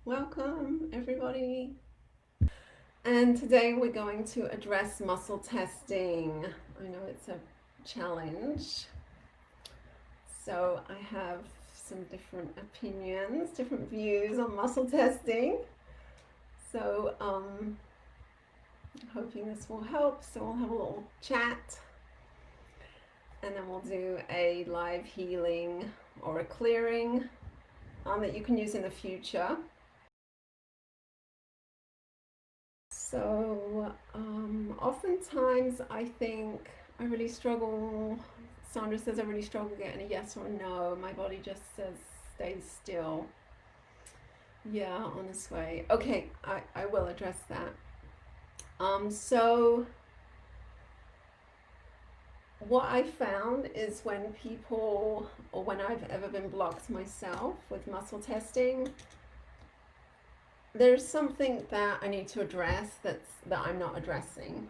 Welcome, everybody. And today we're going to address muscle testing. I know it's a challenge. So I have some different opinions, different views on muscle testing. So hoping this will help. So we'll have a little chat and then we'll do a live healing or a clearing that you can use in the future. So, oftentimes I think I really struggle. Sandra says I really struggle getting a yes or no. My body just says stay still. Yeah, on its way. Okay, I will address that. So what I found is when people, or when I've ever been blocked myself with muscle testing, there's something that I need to address that I'm not addressing,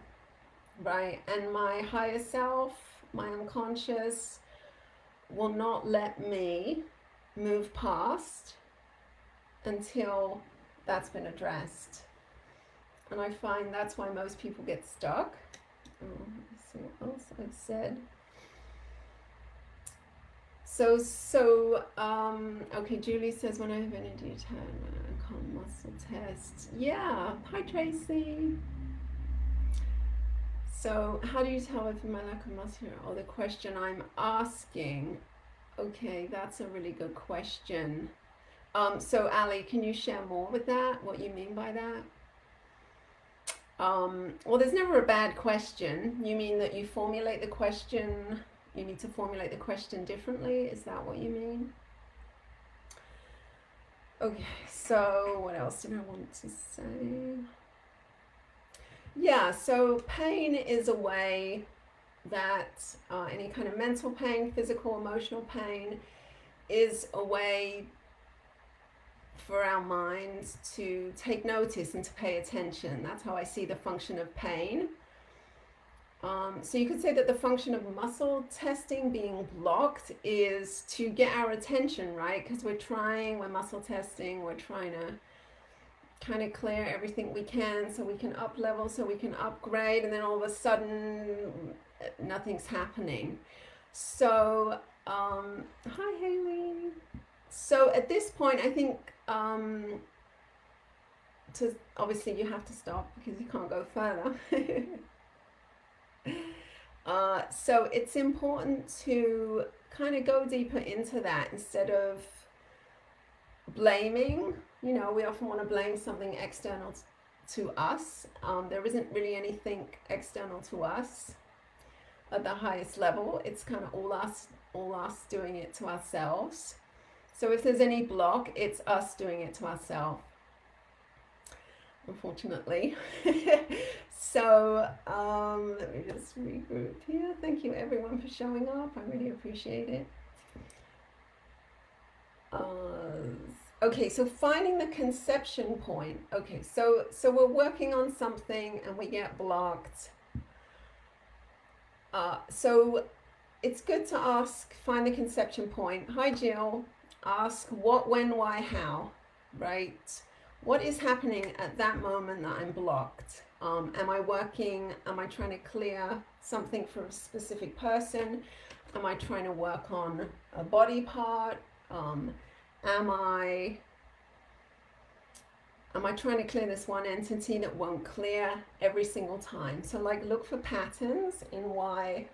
right? And my higher self, my unconscious, will not let me move past until that's been addressed. And I find that's why most people get stuck. Let's see what else I said. Okay, Julie says when I've been in detail, I can't muscle test. Yeah, hi Tracy. So how do you tell if my lack of muscle or the question I'm asking? Okay, that's a really good question. So Ali, can you share more with that? What you mean by that? Well, there's never a bad question. You mean that you formulate the question, you need to formulate the question differently? Is that what you mean? Okay, so what else did I want to say? Yeah, so pain is a way that any kind of mental pain, physical, emotional pain, is a way for our minds to take notice and to pay attention. That's how I see the function of pain. So you could say that the function of muscle testing being blocked is to get our attention, right? Because we're muscle testing, we're trying to kind of clear everything we can so we can up level, so we can upgrade, and then all of a sudden nothing's happening. So, hi Haley. So at this point, I think obviously you have to stop because you can't go further. So it's important to kind of go deeper into that instead of blaming. You know, we often want to blame something external to us. There isn't really anything external to us at the highest level. It's kind of all us doing it to ourselves. So if there's any block, it's us doing it to ourselves, unfortunately. So let me just regroup here. Thank you everyone for showing up. I really appreciate it. Okay, so finding the conception point. Okay, so we're working on something and we get blocked. So it's good to find the conception point. Hi Jill. Ask what, when, why, how, right? What is happening at that moment that I'm blocked? Am I trying to clear something for a specific person? Am I trying to work on a body part? Am I trying to clear this one entity that won't clear every single time? So like look for patterns in why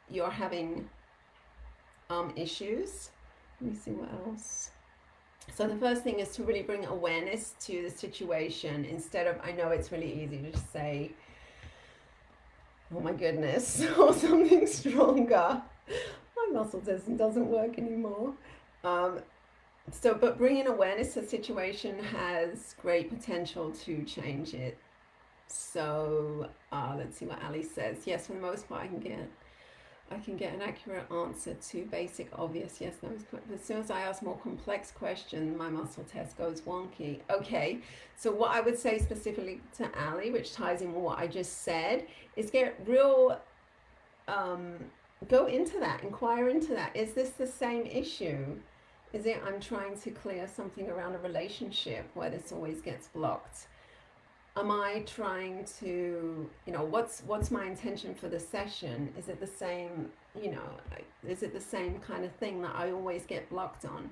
you're having issues. Let me see what else. So the first thing is to really bring awareness to the situation instead of, I know it's really easy to just say, oh my goodness, or something stronger. My muscle doesn't work anymore. But bringing awareness to the situation has great potential to change it. So let's see what Ali says. Yes, for the most part, I can get an accurate answer to basic, obvious yes, no. As soon as I ask more complex questions, my muscle test goes wonky. Okay, so what I would say specifically to Ali, which ties in with what I just said, is get real, go into that, inquire into that. Is this the same issue? Is it I'm trying to clear something around a relationship where this always gets blocked? Am I trying to, what's my intention for the session? Is it the same, is it the same kind of thing that I always get blocked on?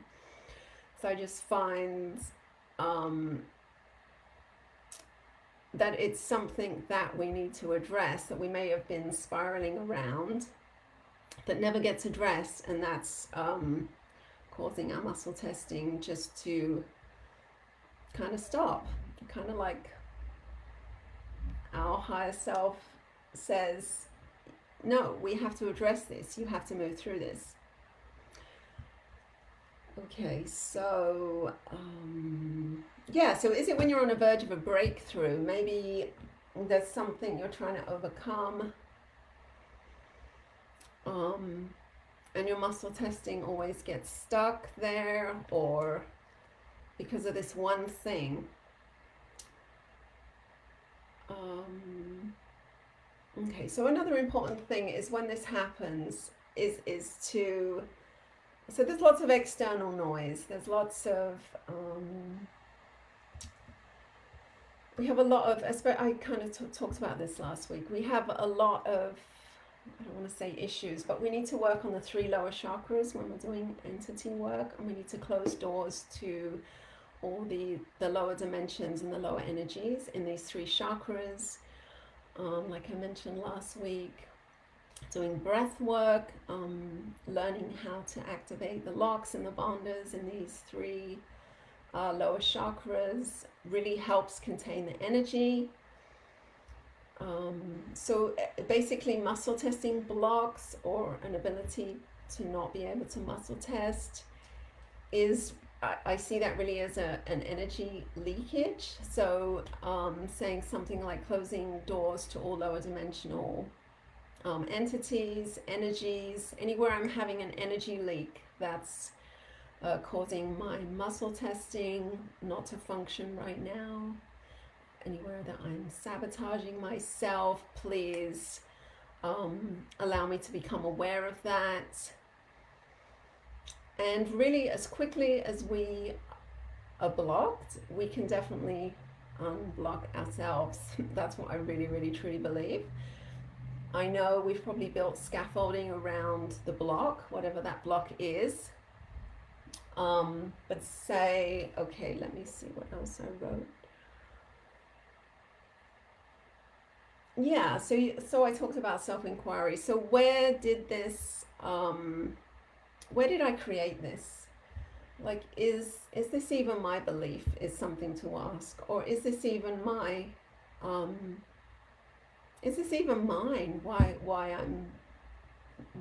So I just find that it's something that we need to address, that we may have been spiraling around, that never gets addressed, and that's causing our muscle testing just to kind of stop. Kind of like our higher self says, no, we have to address this. You have to move through this. Okay, so so is it when you're on the verge of a breakthrough? Maybe there's something you're trying to overcome, and your muscle testing always gets stuck there, or because of this one thing. Okay, so another important thing is when this happens is to, so there's lots of external noise, there's lots of we have a lot of, I kind of talked about this last week, we have a lot of, I don't want to say issues, but we need to work on the 3 lower chakras when we're doing entity work, and we need to close doors to all the lower dimensions and the lower energies in these 3 chakras. Like I mentioned last week, doing breath work, learning how to activate the locks and the bandhas in these 3 lower chakras really helps contain the energy. So basically muscle testing blocks or an ability to not be able to muscle test is, I see that really as an energy leakage. So saying something like closing doors to all lower dimensional entities, energies, anywhere I'm having an energy leak that's causing my muscle testing not to function right now, anywhere that I'm sabotaging myself, please allow me to become aware of that. And really, as quickly as we are blocked, we can definitely unblock ourselves. That's what I really, really, truly believe. I know we've probably built scaffolding around the block, whatever that block is. But say, okay, let me see what else I wrote. Yeah, so I talked about self-inquiry. So where did I create this? Like, is this even my belief, is something to ask, or is this even mine? Why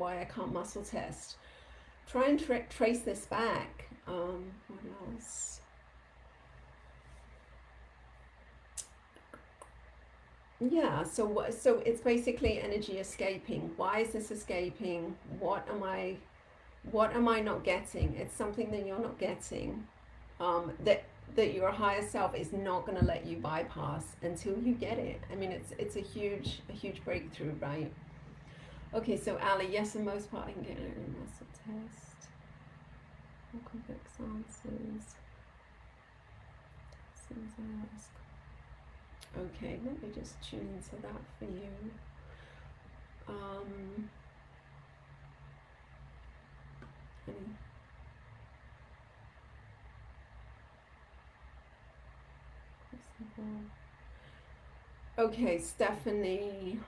I can't muscle test? Try and trace this back. What else? Yeah, so it's basically energy escaping. Why is this escaping? What am I not getting? It's something that you're not getting, that your higher self is not going to let you bypass until you get it. I mean, it's a huge breakthrough, right? Okay, so Ali, yes, for the most part I can get an air muscle test. More complex answers. As soon as I ask. Okay, let me just tune into that for you. Okay, Stephanie.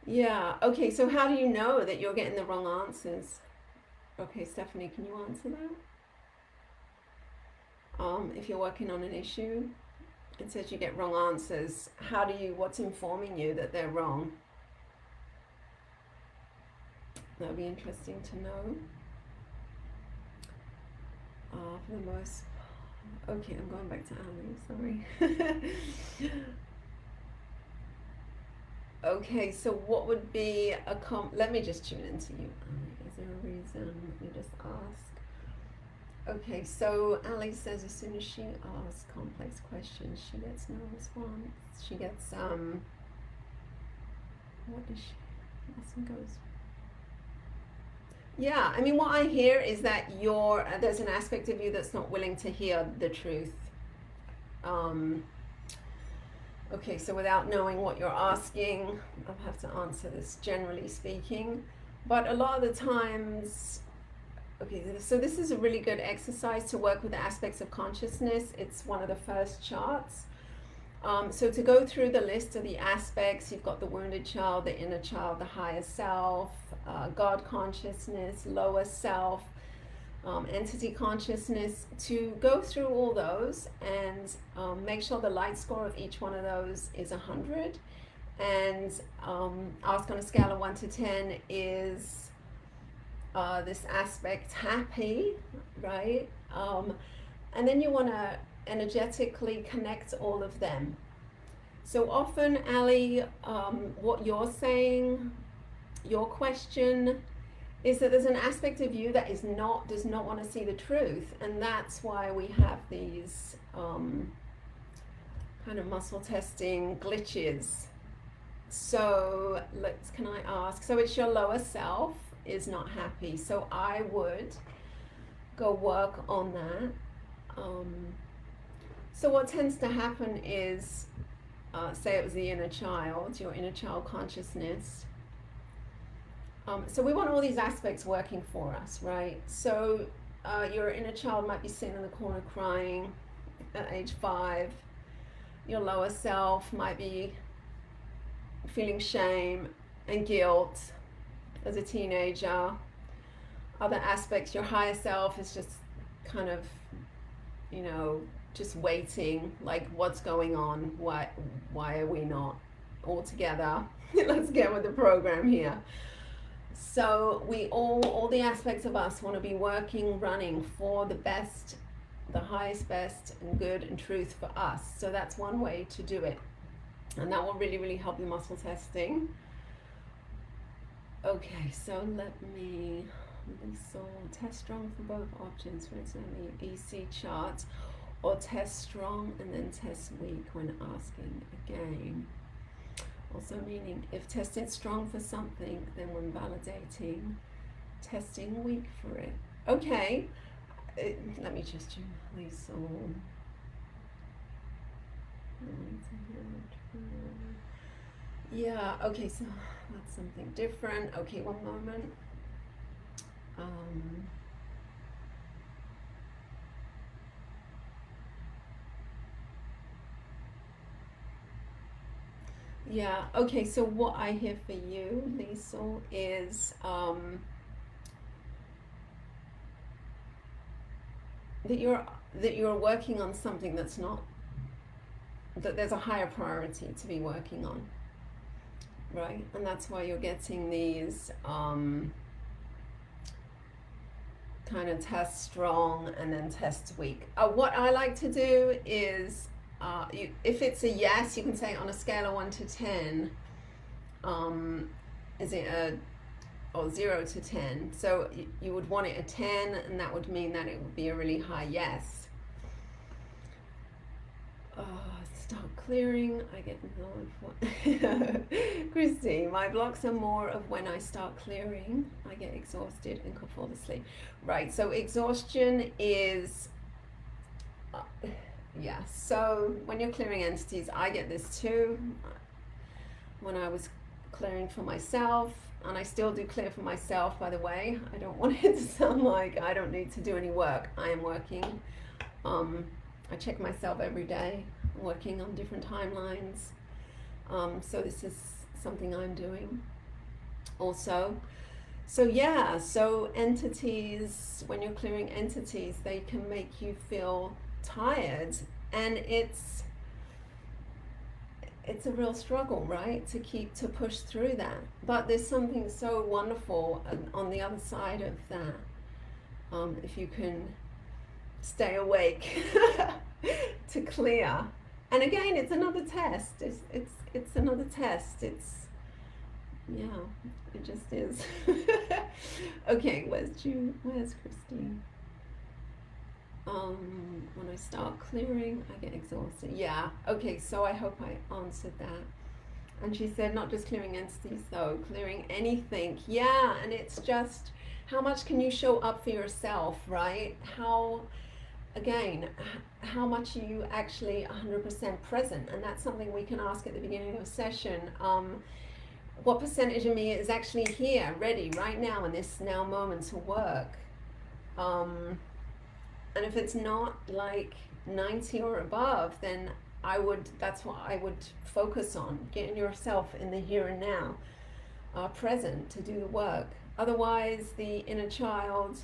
Yeah, okay, so how do you know that you're getting the wrong answers? Okay, Stephanie, can you answer that? If you're working on an issue, it says you get wrong answers. What's informing you that they're wrong? That would be interesting to know. For the most, okay, I'm going back to Ali, sorry. Okay, so what would be let me just tune into you. Is there a reason? Let me just ask. Okay, so Ali says as soon as she asks complex questions, she gets no response. She gets what does she, lesson goes. Yeah, I mean, what I hear is that there's an aspect of you that's not willing to hear the truth. Okay, so without knowing what you're asking, I'll have to answer this generally speaking. But a lot of the times, okay, so this is a really good exercise to work with the aspects of consciousness. It's one of the first charts. So to go through the list of the aspects, you've got the wounded child, the inner child, the higher self, God consciousness, lower self, entity consciousness, to go through all those and make sure the light score of each one of those is 100. And ask on a scale of 1 to 10, is this aspect happy, right? And then you want to energetically connect all of them. So often, Ali, what you're saying, your question, is that there's an aspect of you that does not want to see the truth, and that's why we have these kind of muscle testing glitches. So can I ask, so it's your lower self is not happy, so I would go work on that. So what tends to happen is, say it was the inner child, your inner child consciousness. So we want all these aspects working for us, right? So your inner child might be sitting in the corner crying at age 5. Your lower self might be feeling shame and guilt as a teenager. Other aspects, your higher self is just kind of, just waiting, like, what's going on? Why are we not all together? Let's get with the program here. So we all the aspects of us want to be working, running for the best, the highest, best, and good and truth for us. So that's one way to do it. And that will really, really help your muscle testing. Okay, so test strong for both options, for instance, the EC chart, or test strong and then test weak when asking again. Also meaning, if tested strong for something, then when validating, testing weak for it. Okay, let me just release all. Yeah, okay, so that's something different. Okay, one moment. Yeah, okay, so what I hear for you, Liesl, is that you're working on something that's not, that there's a higher priority to be working on, right? And that's why you're getting these kind of test strong and then test weak. What I like to do is, if it's a yes, you can say on a scale of 1 to 10, is it or 0 to 10? So you would want it a 10, and that would mean that it would be a really high yes. Start clearing, I get Christy, my blocks are more of when I start clearing, I get exhausted and could fall asleep. Right, so exhaustion is, yeah, so when you're clearing entities, I get this too. When I was clearing for myself, and I still do clear for myself, by the way. I don't want it to sound like I don't need to do any work. I am working. I check myself every day. I'm working on different timelines. So this is something I'm doing also. So yeah, so entities, when you're clearing entities, they can make you feel tired, and it's a real struggle, right, to push through that. But there's something so wonderful on the other side of that, if you can stay awake to clear. And again, it's another test. It's another test. Yeah, it just is. Okay, where's Christine? When I start clearing, I get exhausted. Yeah, okay, so I hope I answered that. And she said, not just clearing entities though, clearing anything. Yeah, and it's just how much can you show up for yourself, right? Again, how much are you actually 100% present? And that's something we can ask at the beginning of a session. What percentage of me is actually here, ready, right now, in this now moment to work? And if it's not like 90 or above, then that's what I would focus on, getting yourself in the here and now, present to do the work. Otherwise, the inner child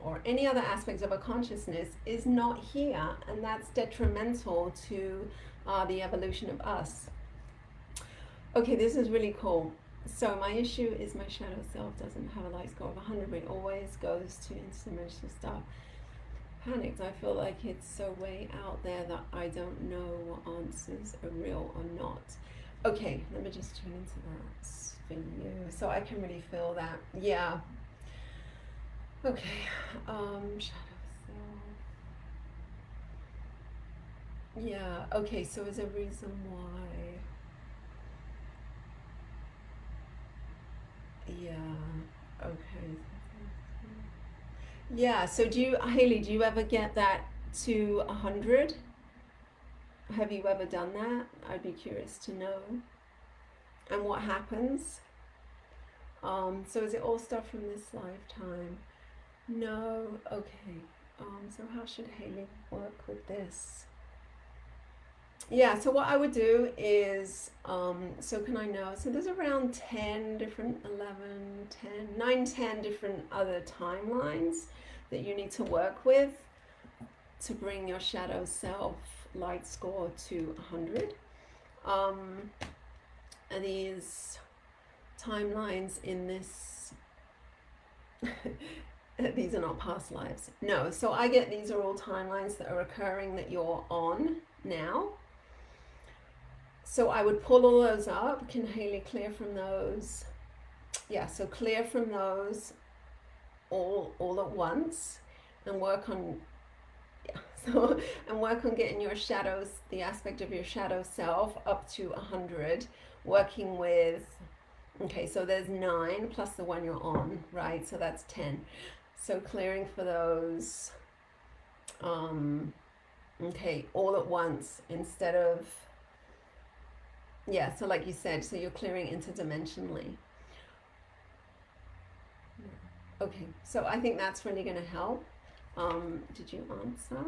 or any other aspects of a consciousness is not here, and that's detrimental to the evolution of us. Okay, this is really cool. So my issue is my shadow self doesn't have a light score of 100, but it always goes to interdimensional stuff. Panicked, I feel like it's so way out there that I don't know what answers are real or not. Okay, let me just tune into that for you, so I can really feel that. Yeah. Okay, shadow self. Yeah, okay, so is there a reason why? Yeah, okay. Yeah, so Haley, do you ever get that to 100? Have you ever done that? I'd be curious to know. And what happens? So is it all stuff from this lifetime? No, okay. So how should Haley work with this? Yeah, so what I would do is, so can I know? So there's around 10 different, 11, 10, 9, 10 different other timelines that you need to work with to bring your shadow self light score to 100. And these timelines in this, these are not past lives. No, so I get these are all timelines that are occurring that you're on now. So I would pull all those up. Can Haley clear from those? Yeah, so clear from those all at once, and work on work on getting your shadows, the aspect of your shadow self, up to 100, working with, okay, so there's 9 plus the one you're on, right? So that's 10. So clearing for those, okay, all at once instead of, yeah, so like you said, so you're clearing interdimensionally. Okay, so I think that's really going to help. Did you answer?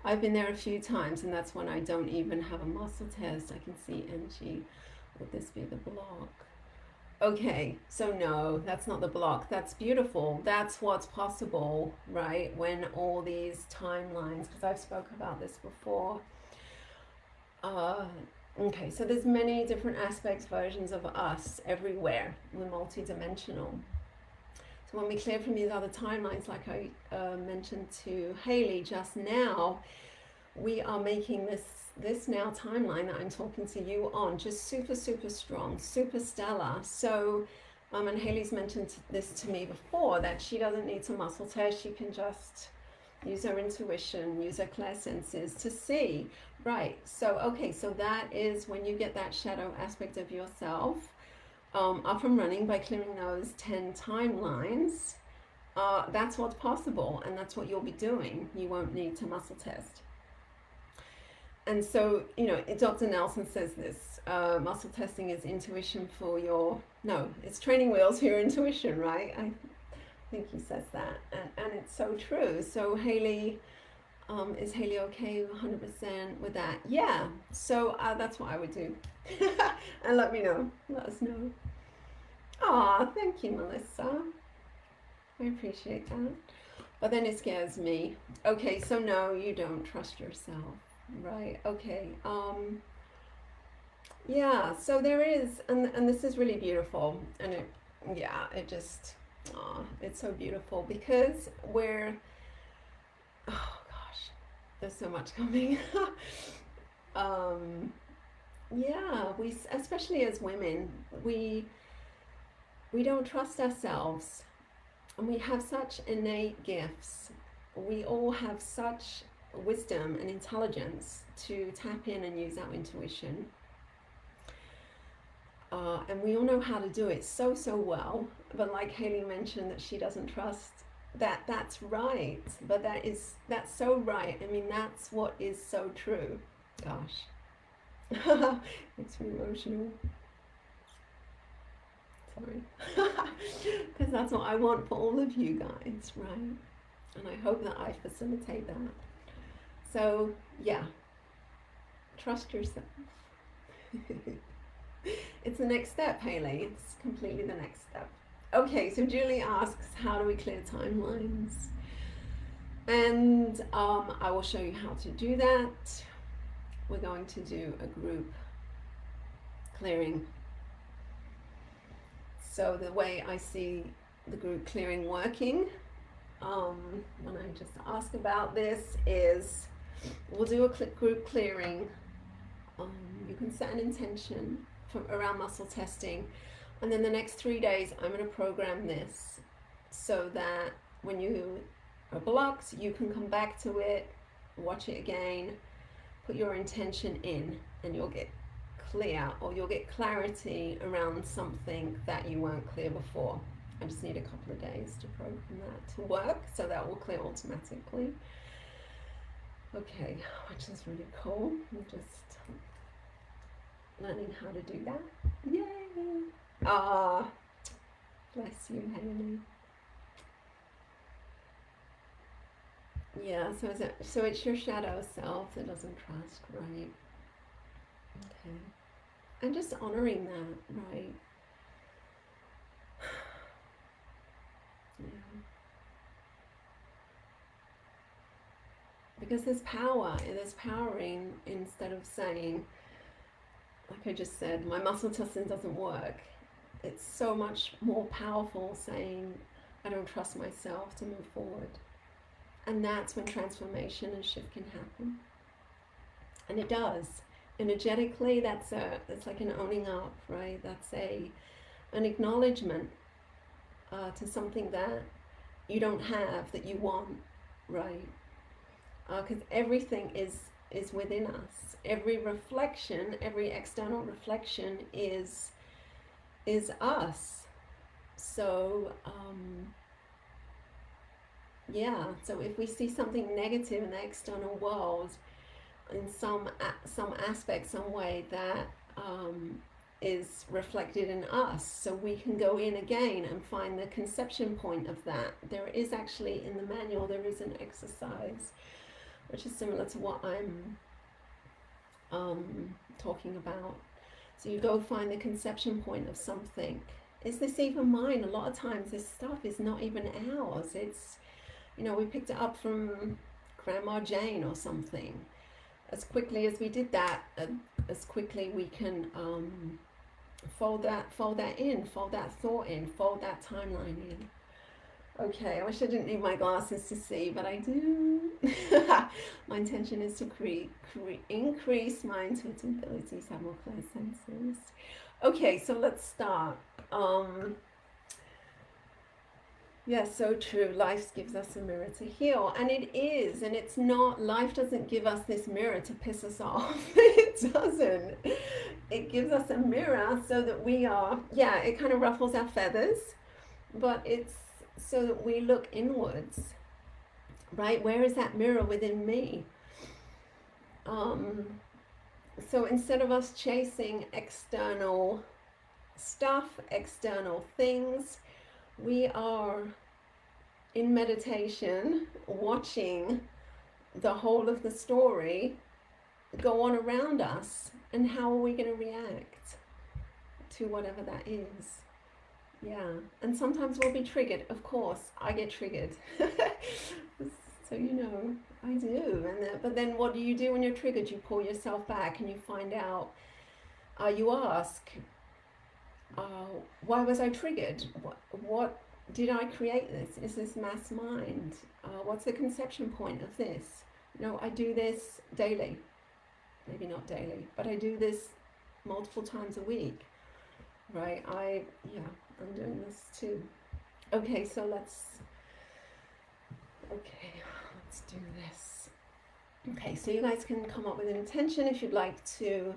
I've been there a few times, and that's when I don't even have a muscle test. I can see energy. Would this be the block? Okay, so no, that's not the block. That's beautiful. That's what's possible, right? When all these timelines, because I've spoken about this before. Okay, so there's many different aspects, versions of us everywhere. We're multidimensional. So when we clear from these other timelines, like I mentioned to Haley just now, we are making this now timeline that I'm talking to you on just super, super strong, super stellar. So, and Haley's mentioned this to me before, that she doesn't need to muscle test. She can just use her intuition, use her clairsenses to see. Right, so okay, so that is when you get that shadow aspect of yourself up and running by clearing those 10 timelines. That's what's possible, and that's what you'll be doing. You won't need to muscle test. And so, you know, Dr. Nelson says this, muscle testing is intuition for your, no, it's training wheels for your intuition, right? I think he says that, and it's so true. So Haley, is Haley okay 100% with that? Yeah, so that's what I would do. And let me know, let us know. Aw, thank you, Melissa. I appreciate that. But then it scares me. Okay, so no, you don't trust yourself, right? Okay, yeah, so there is, and this is really beautiful, and it, yeah, it just, it's so beautiful because we're, oh gosh, there's so much coming. Yeah, we, especially as women, we don't trust ourselves, and we have such innate gifts. We all have such wisdom and intelligence to tap in and use our intuition. And we all know how to do it so well. But like Haley mentioned, that she doesn't trust that. That's right. But that's so right. I mean, that's what is so true. Gosh, makes me emotional. Sorry, because that's what I want for all of you guys, right? And I hope that I facilitate that. So yeah, trust yourself. It's the next step, Haley. It's completely the next step. Okay, so Julie asks, how do we clear timelines? And I will show you how to do that. We're going to do a group clearing. So the way I see the group clearing working, when I just ask about this, is we'll do a group clearing. You can set an intention around muscle testing, and then the next 3 days I'm going to program this so that when you are blocked, you can come back to it, watch it again, put your intention in, and you'll get clear, or you'll get clarity around something that you weren't clear before. I just need a couple of days to program that to work, so that will clear automatically. Okay, which is really cool. I'm just learning how to do that. Yay! Ah, bless you, Haley. Yeah, so it's your shadow self that doesn't trust, right? Okay. And just honoring that, right? Yeah. Because there's power in, instead of saying, like I just said, my muscle testing doesn't work. It's so much more powerful saying, I don't trust myself to move forward. And that's when transformation and shift can happen. And it does. Energetically, it's like an owning up, right? That's an acknowledgement to something that you don't have, that you want, right? Because everything is within us. Every reflection, every external reflection is us. So yeah, so if we see something negative in the external world, in some aspect, some way, that is reflected in us, so we can go in again and find the conception point of that. There is actually, in the manual, there is an exercise which is similar to what I'm talking about. So you go find the conception point of something. Is this even mine? A lot of times this stuff is not even ours. It's, we picked it up from Grandma Jane or something. As quickly as we did that, as quickly we can fold that in, fold that thought in, fold that timeline in. Okay, I wish I didn't need my glasses to see, but I do. My intention is to increase my intuitive abilities, have more clear senses. Okay, so let's start. Yeah, so true. Life gives us a mirror to heal, and it is, and it's not. Life doesn't give us this mirror to piss us off. It doesn't. It gives us a mirror so that we are. Yeah, it kind of ruffles our feathers, but it's so that we look inwards, right? Where is that mirror within me? So instead of us chasing external stuff, external things, we are in meditation watching the whole of the story go on around us, and how are we going to react to whatever that is? Yeah, and sometimes we'll be triggered. Of course, I get triggered. So I do. But then what do you do when you're triggered? You pull yourself back and you find out. You ask, why was I triggered? What did I create this? Is this mass mind? What's the conception point of this? I do this daily. Maybe not daily, but I do this multiple times a week. Right? I'm doing this too. Okay, so let's do this. Okay, so you guys can come up with an intention if you'd like to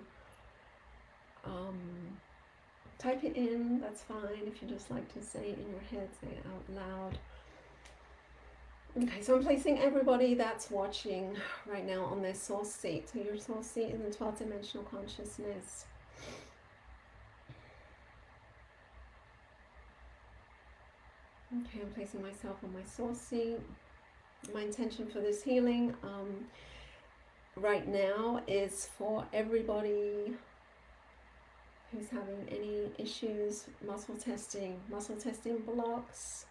type it in, that's fine. If you just like to say it in your head, say it out loud. Okay, so I'm placing everybody that's watching right now on their source seat. So your source seat is in 12th dimensional consciousness. Okay, I'm placing myself on my source seat. My intention for this healing right now is for everybody who's having any issues, muscle testing blocks,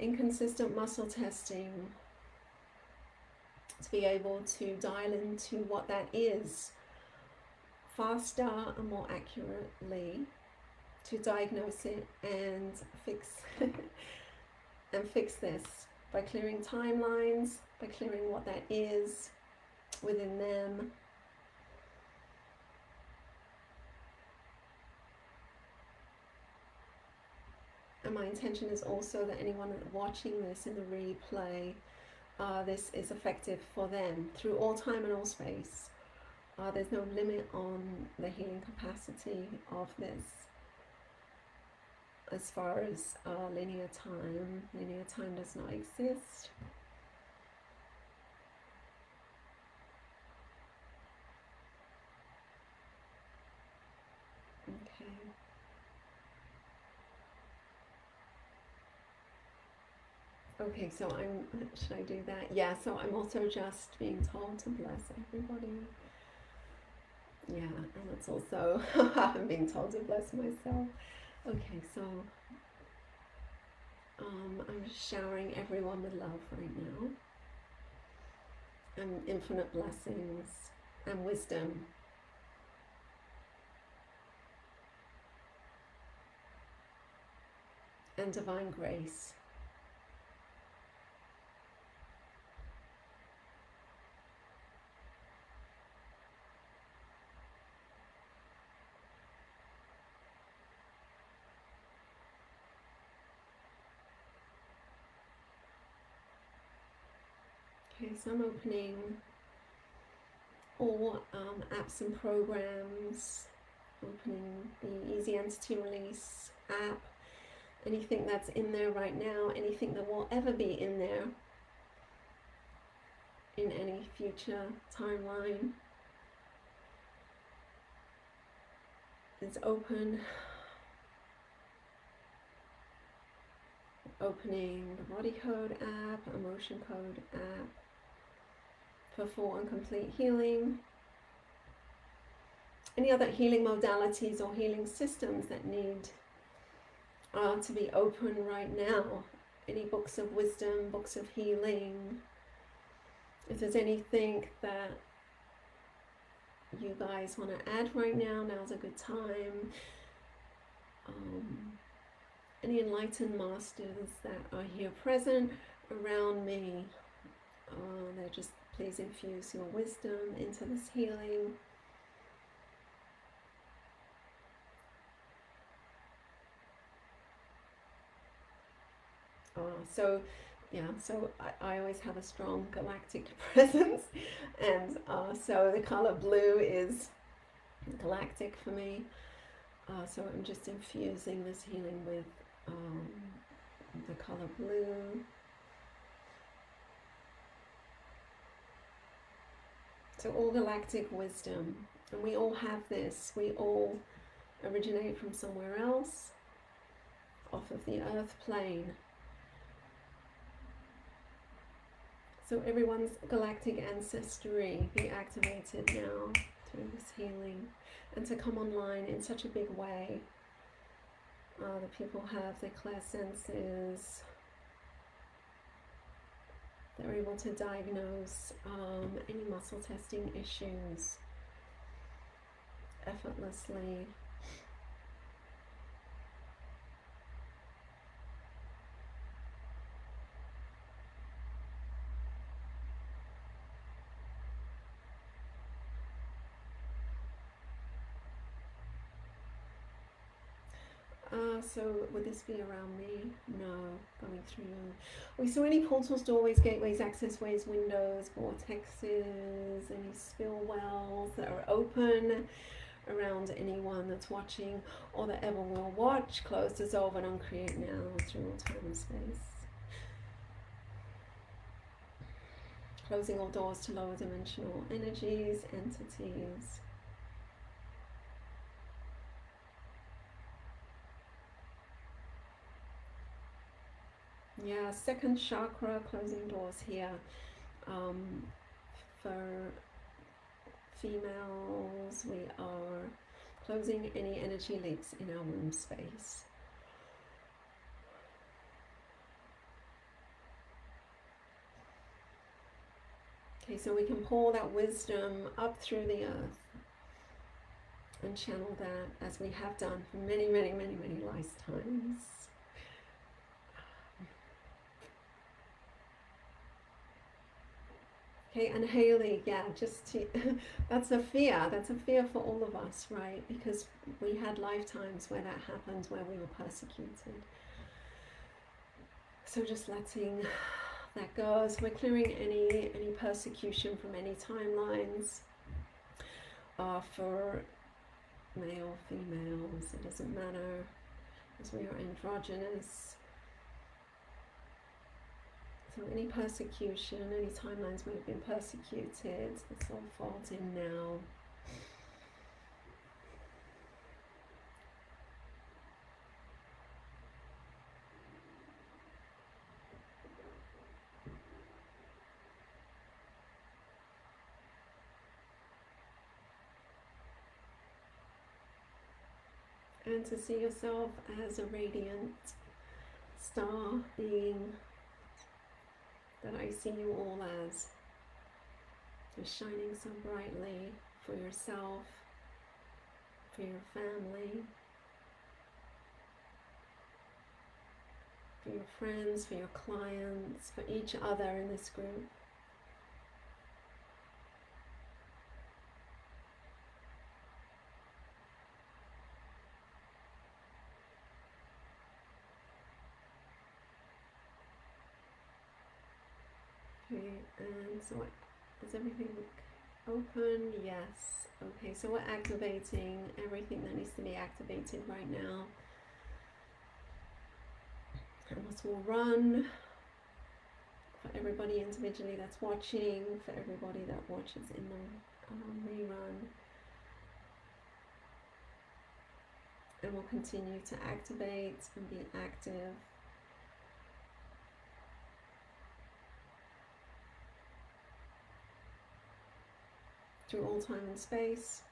inconsistent muscle testing, to be able to dial into what that is faster and more accurately, to diagnose it and fix and fix this by clearing timelines, by clearing what that is within them. And my intention is also that anyone watching this in the replay, this is effective for them through all time and all space. There's no limit on the healing capacity of this. As far as linear time does not exist. Okay. Okay, so should I do that? Yeah, so I'm also just being told to bless everybody. Yeah, and it's also, I'm being told to bless myself. Okay, so I'm just showering everyone with love right now, and infinite blessings and wisdom. And divine grace. Okay, so I'm opening all apps and programs, opening the Easy Entity Release app, anything that's in there right now, anything that will ever be in there in any future timeline is open. Opening the Body Code app, Emotion Code app, for full and complete healing. Any other healing modalities or healing systems that need to be open right now. Any books of wisdom, books of healing. If there's anything that you guys want to add right now, now's a good time. Any enlightened masters that are here present around me, they're just, please infuse your wisdom into this healing. So I always have a strong galactic presence, and so the color blue is galactic for me. So I'm just infusing this healing with the color blue. So all galactic wisdom, and we all have this. We all originate from somewhere else, off of the earth plane. So everyone's galactic ancestry be activated now through this healing, and to come online in such a big way. The people have their clairsenses. They're able to diagnose any muscle testing issues effortlessly. So would this be around me? No, going through. We saw any portals, doorways, gateways, accessways, windows, vortexes, any spill wells that are open around anyone that's watching or that ever will watch. Close, dissolve, and uncreate now through all time and space. Closing all doors to lower dimensional energies, entities. Yeah, second chakra, closing doors here. For females, we are closing any energy leaks in our womb space. Okay, so we can pour that wisdom up through the earth and channel that as we have done for many, many, many, many lifetimes. Okay, and Haley, yeah, just to, that's a fear for all of us, right? Because we had lifetimes where that happened, where we were persecuted. So just letting that go. So we're clearing any persecution from any timelines for male, females, it doesn't matter, as we are androgynous. So any persecution, any timelines we've been persecuted, this all falls in now. And to see yourself as a radiant star being that I see you all as. You're shining so brightly for yourself, for your family, for your friends, for your clients, for each other in this group. Okay, and so is everything open? Yes. Okay, so we're activating everything that needs to be activated right now. And this will run for everybody individually that's watching, for everybody that watches in the rerun. And we'll continue to activate and be active. Through all time and space.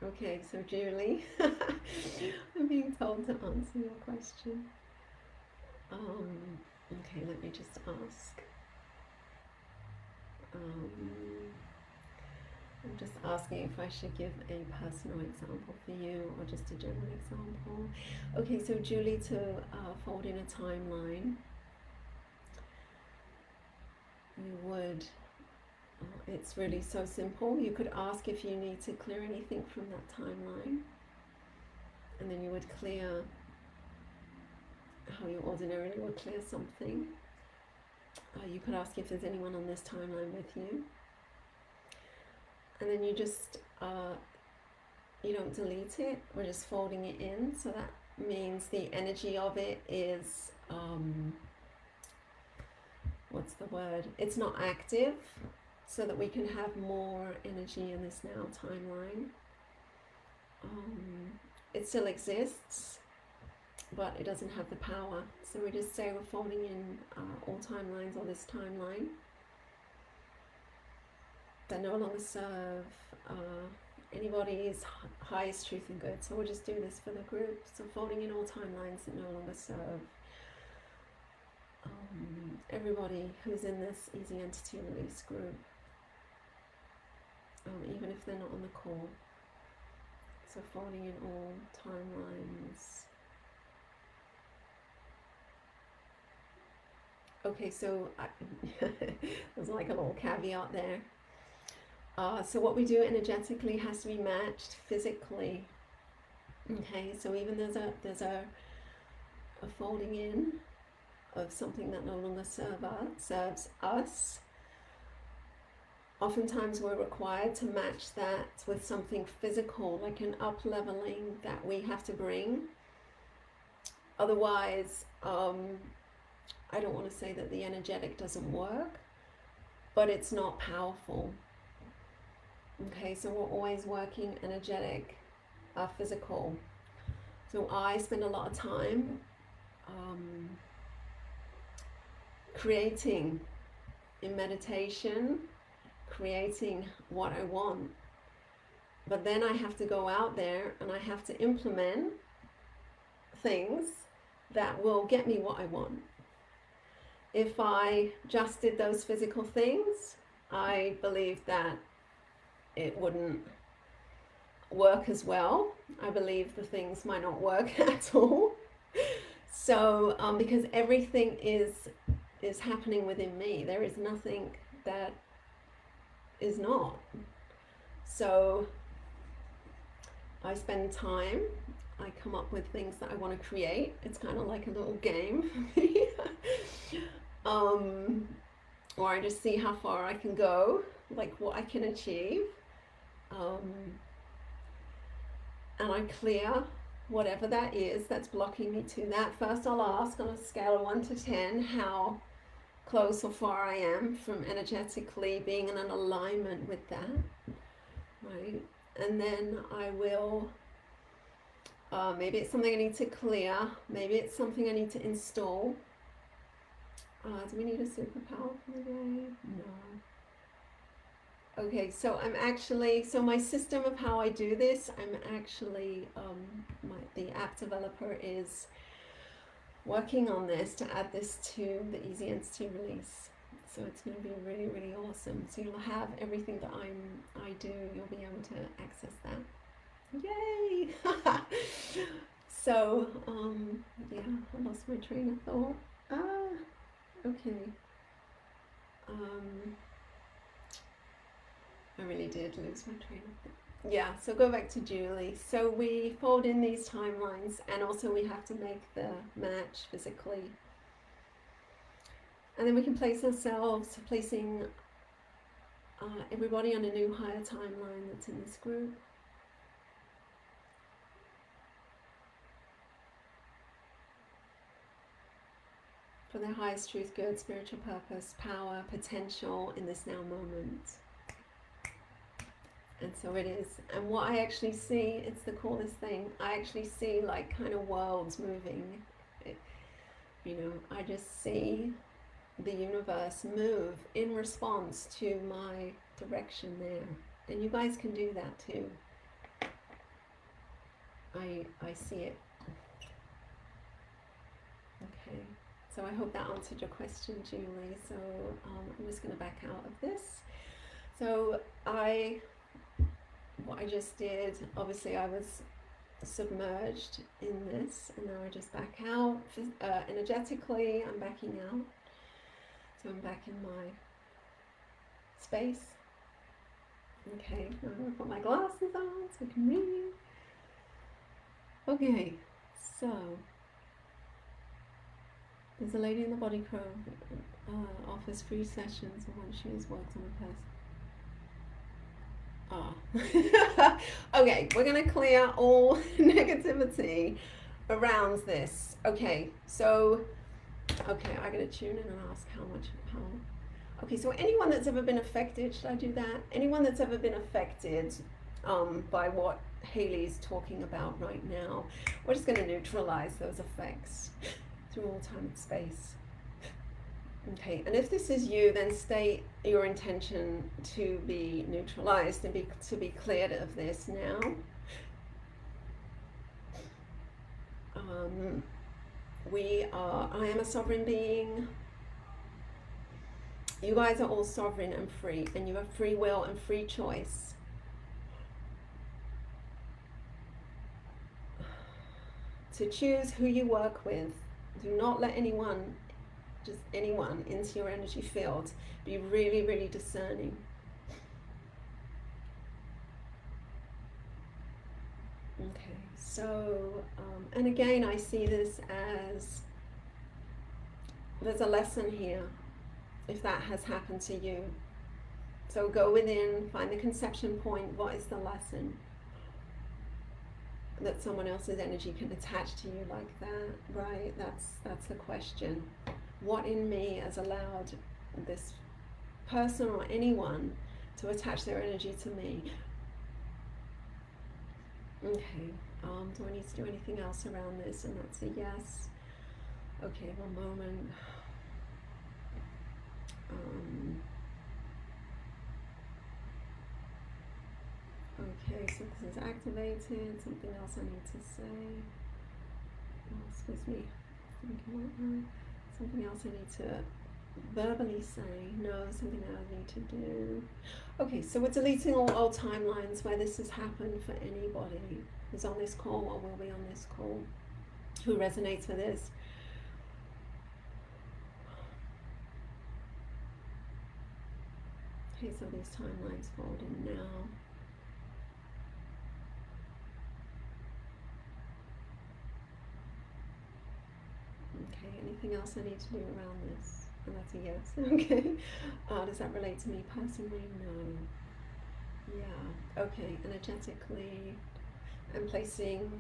Okay, so Julie, I'm being told to answer your question. Okay, let me just ask. I'm just asking if I should give a personal example for you or just a general example. Okay, so Julie, to fold in a timeline, you would, it's really so simple. You could ask if you need to clear anything from that timeline, and then you would clear how you ordinarily would clear something. You could ask if there's anyone on this timeline with you. And then you just, you don't delete it, we're just folding it in. So that means the energy of it is, what's the word? It's not active, so that we can have more energy in this now timeline. It still exists, but it doesn't have the power. So we just say we're folding in all timelines or this timeline that no longer serve anybody's highest truth and good. So we'll just do this for the group. So folding in all timelines that no longer serve everybody who's in this easy entity release group, even if they're not on the call. So folding in all timelines. Okay, so there's like a little caveat there. So what we do energetically has to be matched physically. Okay, so even there's a folding in of something that no longer serves us. Oftentimes we're required to match that with something physical, like an up-leveling that we have to bring. Otherwise, I don't want to say that the energetic doesn't work, but it's not powerful. Okay, so we're always working energetic, physical. So I spend a lot of time creating in meditation, creating what I want. But then I have to go out there and I have to implement things that will get me what I want. If I just did those physical things, I believe that it wouldn't work as well. I believe the things might not work at all. So because everything is happening within me, there is nothing that is not. So I spend time, I come up with things that I want to create. It's kind of like a little game for me. Or I just see how far I can go, like what I can achieve. And I clear whatever that is that's blocking me to that. First I'll ask on a scale of 1 to 10 how close or far I am from energetically being in an alignment with that, right? And then I will, maybe it's something I need to clear, maybe it's something I need to install. Do we need a superpower for the day? No. Okay, so so my system of how I do this, I'm actually, the app developer is working on this to add this to the Easy Entity release. So it's going to be really, really awesome. So you'll have everything that I do, you'll be able to access that. Yay! So, yeah, I lost my train of thought. Okay. I really did lose my train of thought. Yeah, so go back to Julie. So we fold in these timelines, and also we have to make the match physically. And then we can place ourselves, placing everybody on a new higher timeline that's in this group. For their highest truth, good, spiritual purpose, power, potential in this now moment. And so it is. And what I actually see, it's the coolest thing, I actually see like kind of worlds moving. I just see the universe move in response to my direction there. And you guys can do that too. I see it. Okay. So I hope that answered your question, Julie. So I'm just going to back out of this. So what I just did, obviously I was submerged in this, and now I just back out. Energetically, I'm backing out. So I'm back in my space. Okay, now I'm going to put my glasses on so I can read. Okay, so there's a lady in the Body Crow offers free sessions when she works on a person. Okay, we're going to clear all negativity around this. Okay, so I'm going to tune in and ask how. Okay, so anyone that's ever been affected, should I do that? Anyone that's ever been affected by what Haley's talking about right now, we're just going to neutralize those effects through all time and space. Okay, and if this is you, then state your intention to be neutralized and to be cleared of this now. I am a sovereign being. You guys are all sovereign and free, and you have free will and free choice. To choose who you work with. Do not let anyone into your energy field. Be really, really discerning. Okay, So, and again, I see this as there's a lesson here if that has happened to you. So go within, find the conception point. What is the lesson that someone else's energy can attach to you like that, right? That's the question. What in me has allowed this person or anyone to attach their energy to me? Okay, do I need to do anything else around this? And that's a yes. Okay, one moment. Okay, so this is activated. Something else I need to say. Oh, excuse me. Something else I need to verbally say. No, something that I need to do. Okay, so we're deleting all old timelines where this has happened for anybody who's on this call or will be on this call, who resonates with this. Okay, so these timelines fold in now. Okay, anything else I need to do around this? And that's a yes. Okay. Does that relate to me personally? No. Yeah. Okay. Energetically, I'm placing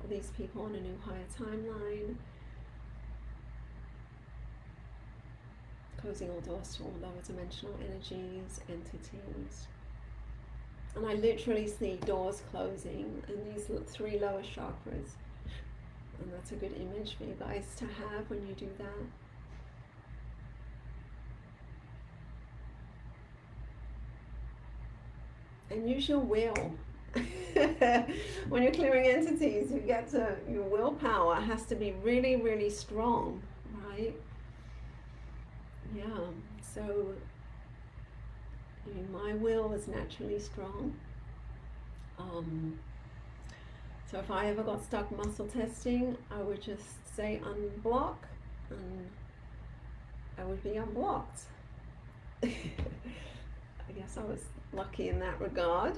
these people on a new higher timeline. Closing all doors to all lower dimensional energies, entities. And I literally see doors closing in these 3 lower chakras. And that's a good image for you guys to have when you do that. And use your will. When you're clearing entities, you get to, your willpower has to be really, really strong, right? Yeah, so my will is naturally strong. So if I ever got stuck muscle testing, I would just say unblock, and I would be unblocked. I guess I was lucky in that regard,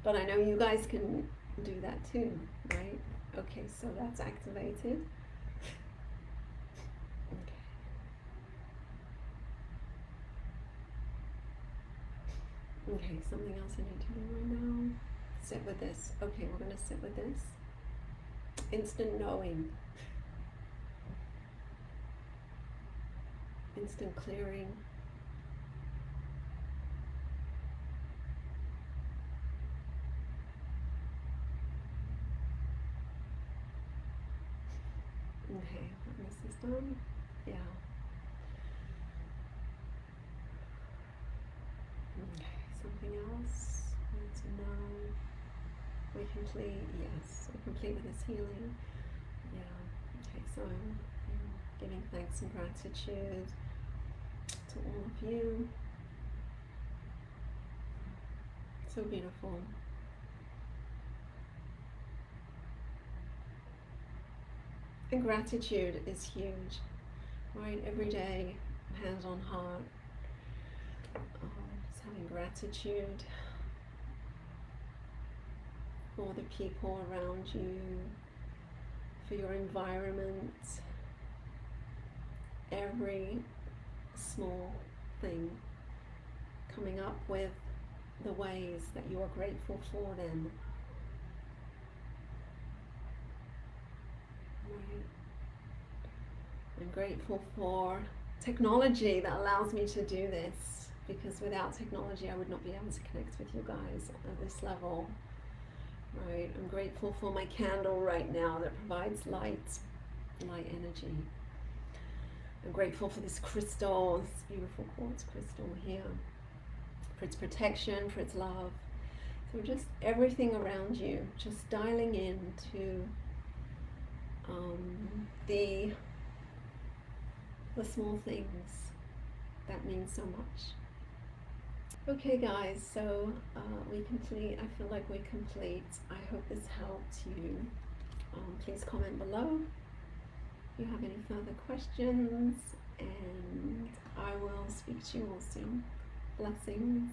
but I know you guys can do that too, right? Okay, so that's activated. Okay, something else I need to do right now. Sit with this. Okay, we're going to sit with this. Instant knowing. Instant clearing. Okay, this is done. Yeah. Okay, something else I need to know. We complete, yes, we complete with this healing. Yeah, okay, so I'm giving thanks and gratitude to all of you. So beautiful. And gratitude is huge, right? Every day, hands on heart, just having gratitude for the people around you, for your environment, every small thing, coming up with the ways that you are grateful for them. Right. I'm grateful for technology that allows me to do this, because without technology I would not be able to connect with you guys at this level. Right, I'm grateful for my candle right now that provides light energy. I'm grateful for this crystal, this beautiful quartz crystal here, for its protection, for its love. So just everything around you, just dialing into the small things that mean so much. Okay guys, so we complete, I feel like we're complete. I hope this helped you. Please comment below if you have any further questions, and I will speak to you all soon. Blessings.